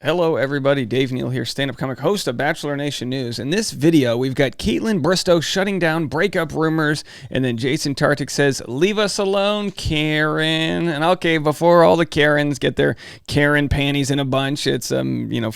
Hello, everybody. Dave Neal here, stand-up comic, host of Bachelor Nation News. In this video, we've got Kaitlyn Bristowe shutting down breakup rumors, and then Jason Tartick says, "Leave us alone, Karen." And okay, before all the Karens get their Karen panties in a bunch, it's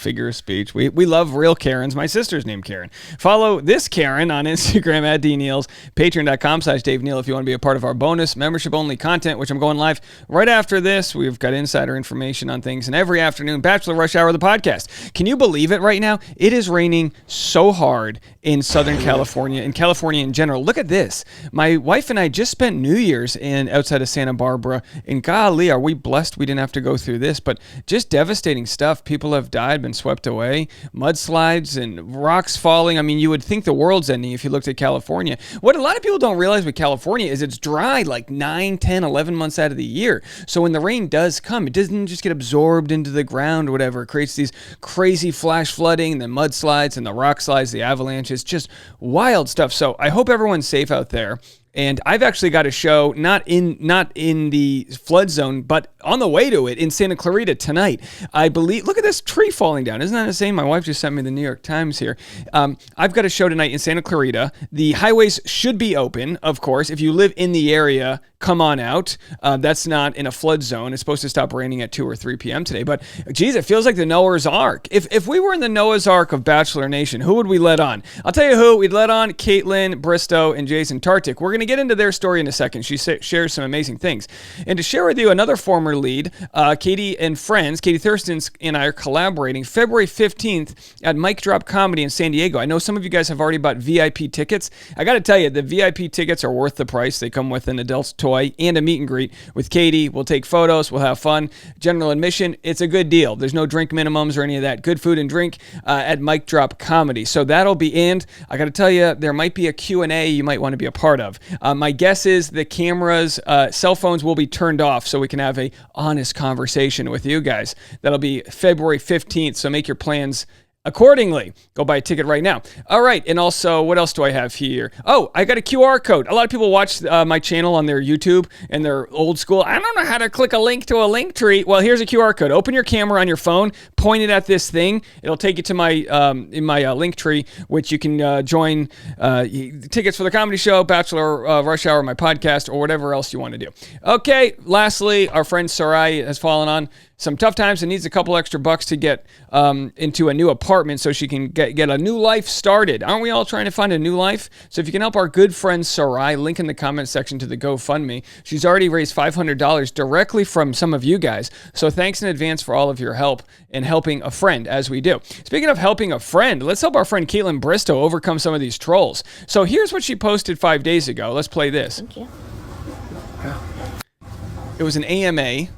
figure of speech. We love real Karens. My sister's named Karen. Follow this Karen on Instagram at DNeals, patreon.com/Dave Neal if you want to be a part of our bonus membership-only content, which I'm going live right after this. We've got insider information on things, and every afternoon, Bachelor Rush Hour, the podcast. Can you believe it right now? It is raining so hard in Southern California, and California in general. Look at this. My wife and I just spent New Year's outside of Santa Barbara, and golly, are we blessed we didn't have to go through this, but just devastating stuff. People have died, been swept away, mudslides and rocks falling. I mean, you would think the world's ending if you looked at California. What a lot of people don't realize with California is it's dry like 9, 10, 11 months out of the year. So when the rain does come, it doesn't just get absorbed into the ground or whatever. It creates these crazy flash flooding, the mudslides and the rock slides, the avalanches, just wild stuff. So I hope everyone's safe out there. And I've actually got a show not in the flood zone, but on the way to it in Santa Clarita tonight. I believe, look at this tree falling down. Isn't that insane? My wife just sent me the New York Times here. I've got a show tonight in Santa Clarita. The highways should be open, of course. If you live in the area, come on out. That's not in a flood zone. It's supposed to stop raining at 2 or 3 p.m. today. But, geez, it feels like the Noah's Ark. If we were in the Noah's Ark of Bachelor Nation, who would we let on? I'll tell you who. We'd let on Kaitlyn Bristowe and Jason Tartick. We're going to get into their story in a second. She shares some amazing things. And to share with you another former lead, Katie and friends, Katie Thurston and I are collaborating February 15th at Mic Drop Comedy in San Diego. I know some of you guys have already bought VIP tickets. I got to tell you, the VIP tickets are worth the price. They come with an adult's toy and a meet and greet with Katie. We'll take photos. We'll have fun. General admission. It's a good deal. There's no drink minimums or any of that. Good food and drink at Mic Drop Comedy. So that'll be in. I got to tell you, there might be a Q&A you might want to be a part of. My guess is the cameras, cell phones will be turned off so we can have a honest conversation with you guys. That'll be February 15th, so make your plans accordingly. Go buy a ticket right now. All right, and also, what else do I have here? Oh, I got a QR code. A lot of people watch my channel on their YouTube, and they're old school. I don't know how to click a link to a link tree. Well, here's a QR code. Open your camera on your phone, point it at this thing. It'll take you to my link tree, which you can join tickets for the comedy show, Bachelor Rush Hour, my podcast, or whatever else you want to do. Okay, lastly, our friend Sarai has fallen on some tough times and needs a couple extra bucks to get into a new apartment so she can get a new life started. Aren't we all trying to find a new life? So if you can help our good friend Sarai, link in the comment section to the GoFundMe. She's already raised $500 directly from some of you guys. So thanks in advance for all of your help in helping a friend as we do. Speaking of helping a friend, let's help our friend Kaitlyn Bristowe overcome some of these trolls. So here's what she posted 5 days ago. Let's play this. Thank you. It was an AMA.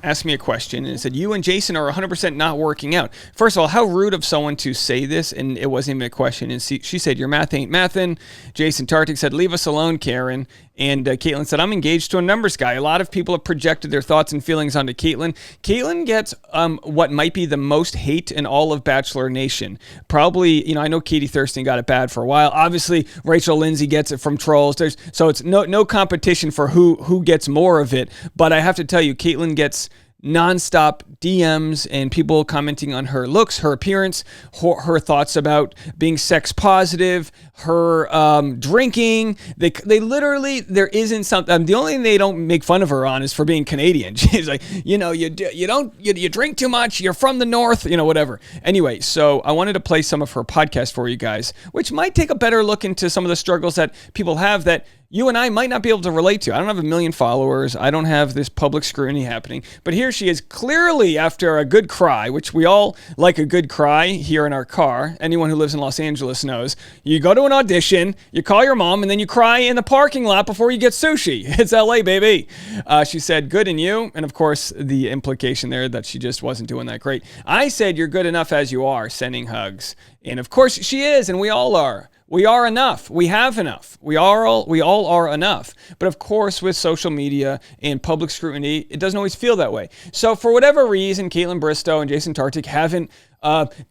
Asked me a question, and it said, "You and Jason are 100% not working out." First of all, how rude of someone to say this, and it wasn't even a question. And she said, "Your math ain't mathin'." Jason Tartick said, "Leave us alone, Karen." And Kaitlyn said, "I'm engaged to a numbers guy." A lot of people have projected their thoughts and feelings onto Kaitlyn. Kaitlyn gets what might be the most hate in all of Bachelor Nation. Probably, I know Katie Thurston got it bad for a while. Obviously, Rachel Lindsay gets it from trolls. So it's no competition for who gets more of it. But I have to tell you, Kaitlyn gets nonstop DMs and people commenting on her looks, her appearance, her thoughts about being sex positive, her drinking. They literally, there isn't something. The only thing they don't make fun of her on is for being Canadian. She's like, you drink too much. You're from the north, whatever. Anyway, so I wanted to play some of her podcast for you guys, which might take a better look into some of the struggles that people have that you and I might not be able to relate to. I don't have 1 million followers. I don't have this public scrutiny happening. But here she is, clearly after a good cry, which we all like a good cry here in our car. Anyone who lives in Los Angeles knows. You go to an audition, you call your mom, and then you cry in the parking lot before you get sushi. It's LA, baby. She said, "Good, and you?" And of course, the implication there that she just wasn't doing that great. I said, "You're good enough as you are," sending hugs. And of course she is, and we all are. We are enough. We have enough. We all are enough. But of course, with social media and public scrutiny, it doesn't always feel that way. So for whatever reason, Kaitlyn Bristowe and Jason Tartick haven't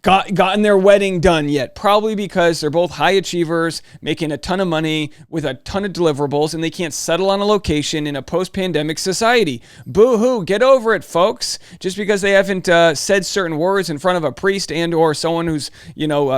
gotten their wedding done yet. Probably because they're both high achievers, making a ton of money with a ton of deliverables, and they can't settle on a location in a post-pandemic society. Boo-hoo, get over it, folks. Just because they haven't said certain words in front of a priest and or someone who's,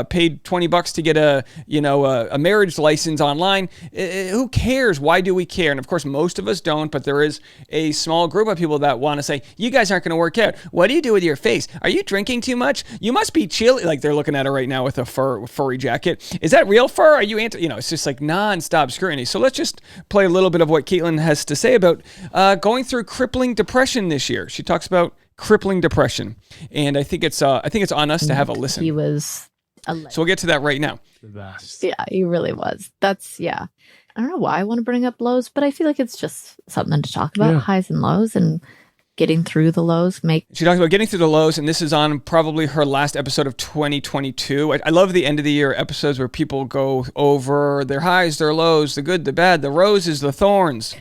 paid $20 to get a marriage license online. Who cares? Why do we care? And of course, most of us don't, but there is a small group of people that want to say, you guys aren't going to work out. What do you do with your face? Are you drinking too much? You must be chilly. Like they're looking at her right now with a furry jacket. Is that real fur? Are you it's just like nonstop scrutiny. So let's just play a little bit of what Kaitlyn has to say about going through crippling depression this year. She talks about crippling depression, and I think it's on us to have a listen. He was so we'll get to that right now. The best. Yeah, he really was. I don't know why I want to bring up lows, but I feel like it's just something to talk about, highs and lows, and getting through the lows. She talks about getting through the lows, and this is on probably her last episode of 2022. I love the end of the year episodes where people go over their highs, their lows, the good, the bad, the roses, the thorns.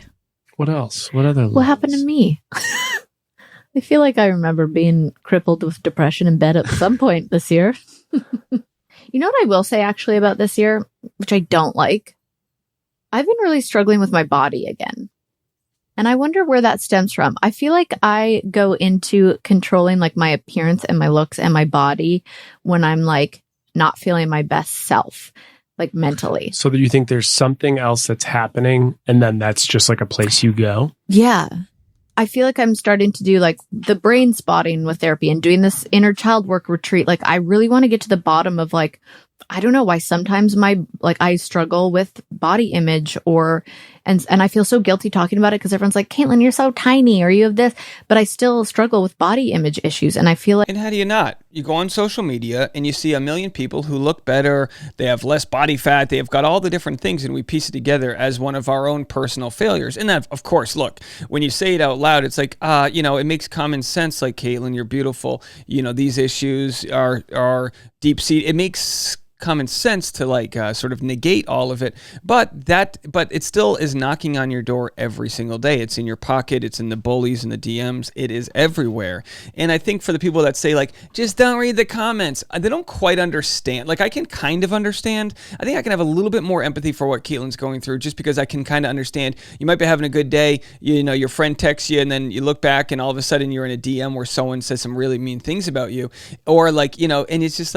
What else? What other lows? What happened to me? I feel like I remember being crippled with depression in bed at some point this year. You know what I will say actually about this year, which I don't like? I've been really struggling with my body again. And I wonder where that stems from. I feel like I go into controlling like my appearance and my looks and my body when I'm like not feeling my best self, like mentally. So that you think there's something else that's happening and then that's just like a place you go? Yeah. I feel like I'm starting to do like the brain spotting with therapy and doing this inner child work retreat. Like I really want to get to the bottom of like, I don't know why sometimes I struggle with body image and I feel so guilty talking about it because everyone's like, Kaitlyn, you're so tiny or you have this, but I still struggle with body image issues. And I feel like. And how do you not? You go on social media and you see a million people who look better. They have less body fat. They have got all the different things, and we piece it together as one of our own personal failures. And that, of course, look, when you say it out loud, it's like, it makes common sense. Like, Kaitlyn, you're beautiful. These issues are deep seated. It makes common sense to sort of negate all of it, but it still is knocking on your door every single day. It's in your pocket, it's in the bullies and the DMs, it is everywhere. And I think for the people that say just don't read the comments, they don't quite understand. I can kind of understand. I think I can have a little bit more empathy for what Kaitlyn's going through, just because I can kind of understand. You might be having a good day, your friend texts you, and then you look back and all of a sudden you're in a DM where someone says some really mean things about you, or and it's just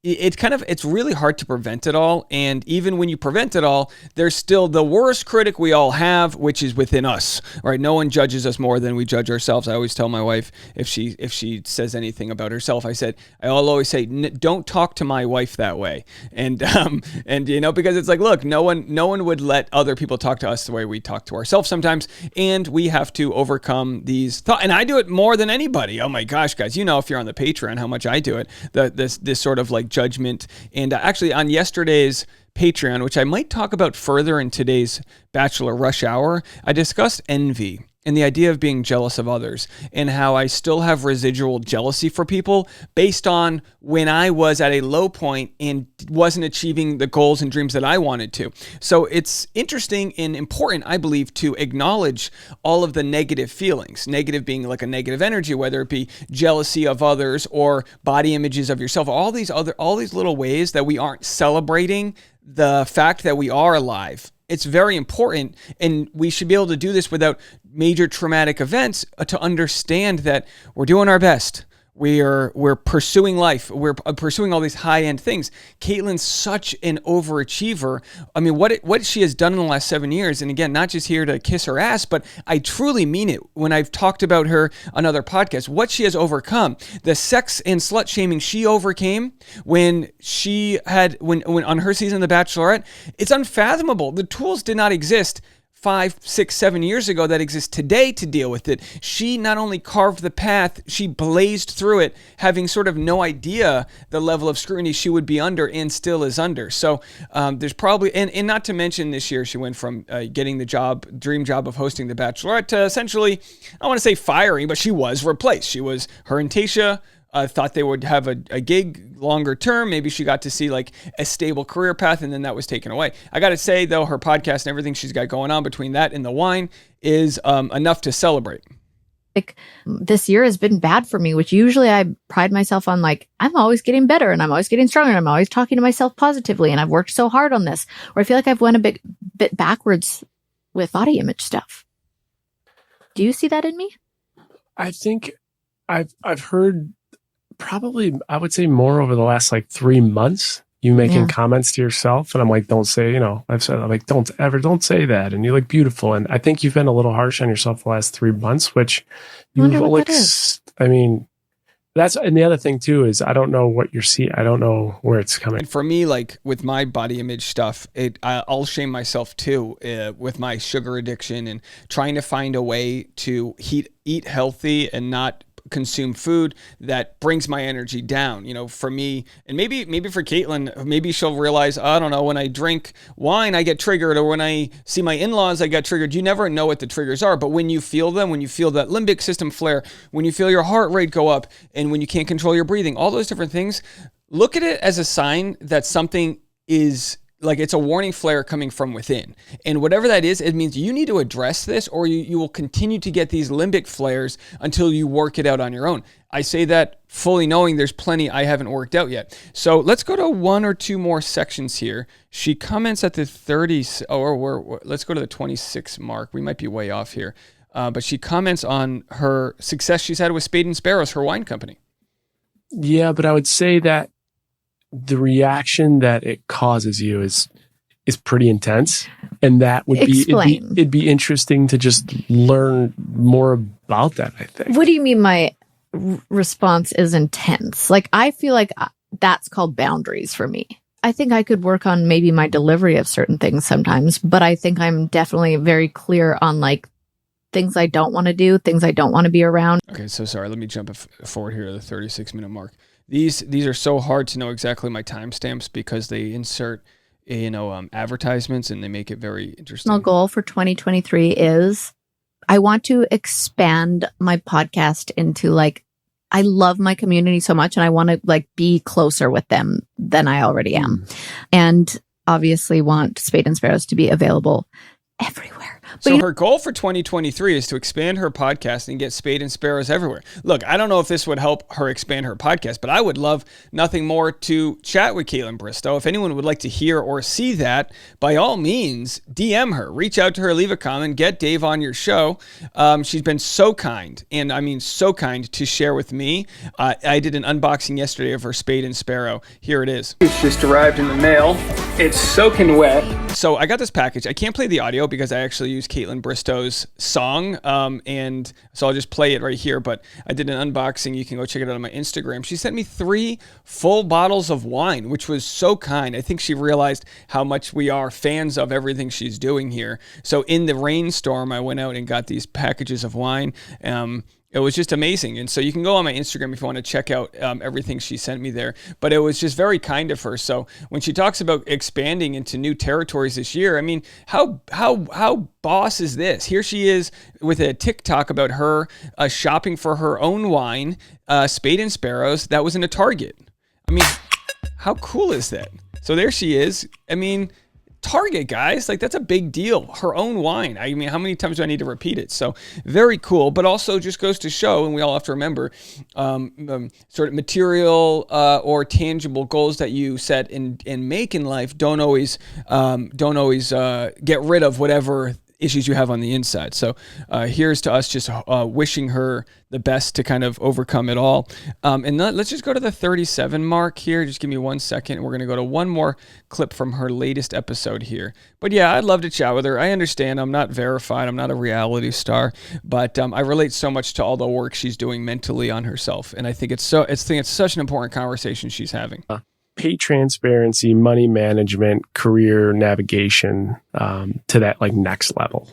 it's really hard to prevent it all. And even when you prevent it all, there's still the worst critic we all have, which is within us, right? No one judges us more than we judge ourselves. I always tell my wife, if she says anything about herself, I'll always say, don't talk to my wife that way. And because it's look, no one would let other people talk to us the way we talk to ourselves sometimes. And we have to overcome these thoughts. And I do it more than anybody. Oh my gosh, guys, if you're on the Patreon, how much I do it, this sort of judgment. And actually on yesterday's Patreon, which I might talk about further in today's Bachelor Rush Hour, I discussed envy and the idea of being jealous of others, and how I still have residual jealousy for people based on when I was at a low point and wasn't achieving the goals and dreams that I wanted to. So it's interesting and important, I believe, to acknowledge all of the negative feelings, negative being like a negative energy, whether it be jealousy of others or body images of yourself, all these little ways that we aren't celebrating the fact that we are alive. It's very important, and we should be able to do this without major traumatic events to understand that we're doing our best. We're pursuing life. We're pursuing all these high-end things. Kaitlyn's such an overachiever. I mean, what she has done in the last 7 years, and again, not just here to kiss her ass, but I truly mean it when I've talked about her on other podcasts, what she has overcome, the sex and slut shaming she overcame when on her season of The Bachelorette, it's unfathomable. The tools did not exist 5, 6, 7 years ago that exists today to deal with it. She not only carved the path, she blazed through it, having sort of no idea the level of scrutiny she would be under and still is under. So there's probably, and not to mention this year, she went from getting the dream job of hosting The Bachelorette to essentially, I don't want to say firing, but she was replaced. Her and Tayshia thought they would have a gig longer term. Maybe she got to see a stable career path, and then that was taken away. I got to say, though, her podcast and everything she's got going on between that and the wine is enough to celebrate. like this year has been bad for me, which usually I pride myself on, like, I'm always getting better and I'm always getting stronger and I'm always talking to myself positively and I've worked so hard on this. Or I feel like I've went a bit backwards with body image stuff. Do you see that in me? I think I've heard probably, I would say more over the last like 3 months, you making comments to yourself. And I'm like, don't say, I'm like, don't say that. And you look beautiful. And I think you've been a little harsh on yourself the last 3 months, which you've that's, and the other thing too, is I don't know what you're seeing. I don't know where it's coming. And for me, like with my body image stuff, I'll shame myself too, with my sugar addiction and trying to find a way to eat healthy and not consume food that brings my energy down. For me, and maybe for Kaitlyn, maybe she'll realize, I don't know, when I drink wine, I get triggered, or when I see my in-laws, I get triggered. You never know what the triggers are, but when you feel them, when you feel that limbic system flare, when you feel your heart rate go up, and when you can't control your breathing, all those different things, look at it as a sign that something is like, it's a warning flare coming from within. And whatever that is, it means you need to address this, or you will continue to get these limbic flares until you work it out on your own. I say that fully knowing there's plenty I haven't worked out yet. So let's go to one or two more sections here. She comments at the 30, let's go to the 26 mark. We might be way off here. But she comments on her success she's had with Spade and Sparrows, her wine company. Yeah, but I would say that the reaction that it causes you is pretty intense, and that would it'd be interesting to just learn more about that, I think. What do you mean my response is intense? Like, I feel like that's called boundaries for me. I think I could work on maybe my delivery of certain things sometimes, but I think I'm definitely very clear on like things I don't want to do, things I don't want to be around. Okay, so sorry, let me jump forward here to the 36-minute mark. These are so hard to know exactly my timestamps because they insert, advertisements, and they make it very interesting. My goal for 2023 is I want to expand my podcast into, like, I love my community so much and I want to like be closer with them than I already am. And obviously want Spade and Sparrows to be available everywhere. But so her goal for 2023 is to expand her podcast and get Spade and Sparrows everywhere. Look, I don't know if this would help her expand her podcast, but I would love nothing more to chat with Kaitlyn Bristowe. If anyone would like to hear or see that, by all means, DM her, reach out to her, leave a comment, get Dave on your show. She's been so kind, and I mean so kind, to share with me. I did an unboxing yesterday of her Spade and Sparrow. Here it is. It's just arrived in the mail. It's soaking wet. So I got this package. I can't play the audio because I actually use Kaitlyn Bristowe's song, and so I'll just play it right here, but I did an unboxing. You can go check it out on my Instagram. She sent me 3 full bottles of wine, which was so kind. I think she realized how much we are fans of everything she's doing here. So in the rainstorm, I went out and got these packages of wine. It was just amazing. And so you can go on my Instagram if you want to check out everything she sent me there. But it was just very kind of her. So when she talks about expanding into new territories this year, I mean, how boss is this? Here she is with a TikTok about her shopping for her own wine, Spade and Sparrows. That was in a Target. I mean, how cool is that? So there she is. I mean, Target, guys, like, that's a big deal. Her own wine. I mean, how many times do I need to repeat it? So very cool, but also just goes to show, and we all have to remember, sort of material or tangible goals that you set and make in life don't always get rid of whatever issues you have on the inside. So here's to us just wishing her the best to kind of overcome it all. And let's just go to the 37 mark here. Just give me 1 second. We're going to go to one more clip from her latest episode here. But yeah, I'd love to chat with her. I understand I'm not verified. I'm not a reality star, but I relate so much to all the work she's doing mentally on herself. And I think it's such an important conversation she's having. Pay transparency, money management, career navigation, to that like next level.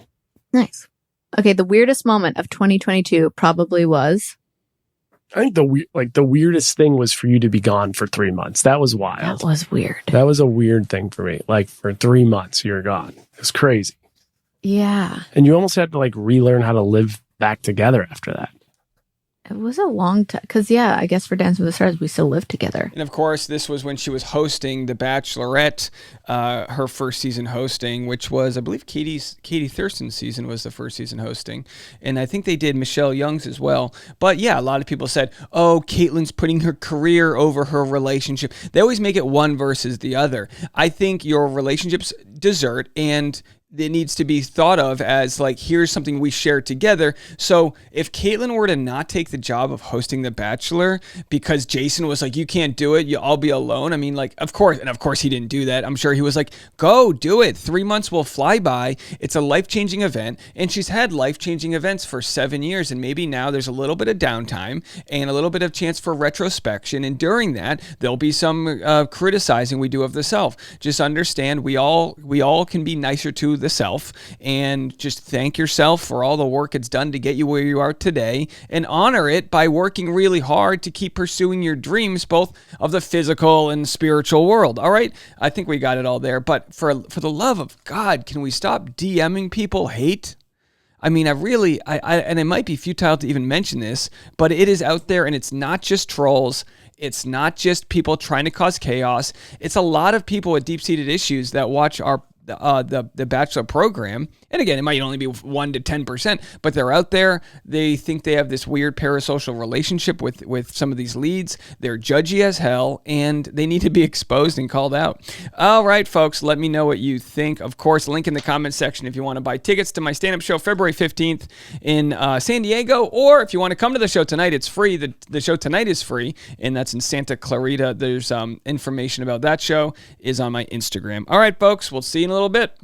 Nice. Okay, the weirdest moment of 2022 probably was, I think the weirdest thing was for you to be gone for 3 months. That was wild. That was weird. That was a weird thing for me. Like, for 3 months, you're gone. It's crazy. Yeah. And you almost had to like relearn how to live back together after that. It was a long time. Because, yeah, I guess for Dancing with the Stars, we still lived together. And of course, this was when she was hosting The Bachelorette, her first season hosting, which was, I believe, Katie Thurston's season was the first season hosting. And I think they did Michelle Young's as well. But yeah, a lot of people said, oh, Kaitlyn's putting her career over her relationship. They always make it one versus the other. I think your relationship's dessert, and it needs to be thought of as like, here's something we share together. So if Kaitlyn were to not take the job of hosting The Bachelor because Jason was like, you can't do it, I'll be alone. I mean, like, of course he didn't do that. I'm sure he was like, go do it. 3 months will fly by. It's a life-changing event. And she's had life-changing events for 7 years. And maybe now there's a little bit of downtime and a little bit of chance for retrospection. And during that, there'll be some criticizing we do of the self. Just understand we all can be nicer to the self, and just thank yourself for all the work it's done to get you where you are today, and honor it by working really hard to keep pursuing your dreams, both of the physical and spiritual world. All right, I think we got it all there. But for the love of God, can we stop DMing people hate? I mean, and it might be futile to even mention this, but it is out there, and it's not just trolls. It's not just people trying to cause chaos. It's a lot of people with deep-seated issues that watch the Bachelor program. And again, it might only be 1 to 10%, but they're out there. They think they have this weird parasocial relationship with some of these leads. They're judgy as hell, and they need to be exposed and called out. All right, folks, let me know what you think. Of course, link in the comment section if you want to buy tickets to my stand-up show February 15th in San Diego, or if you want to come to the show tonight, it's free. The show tonight is free, and that's in Santa Clarita. There's information about that show is on my Instagram. All right, folks, we'll see you in a little bit.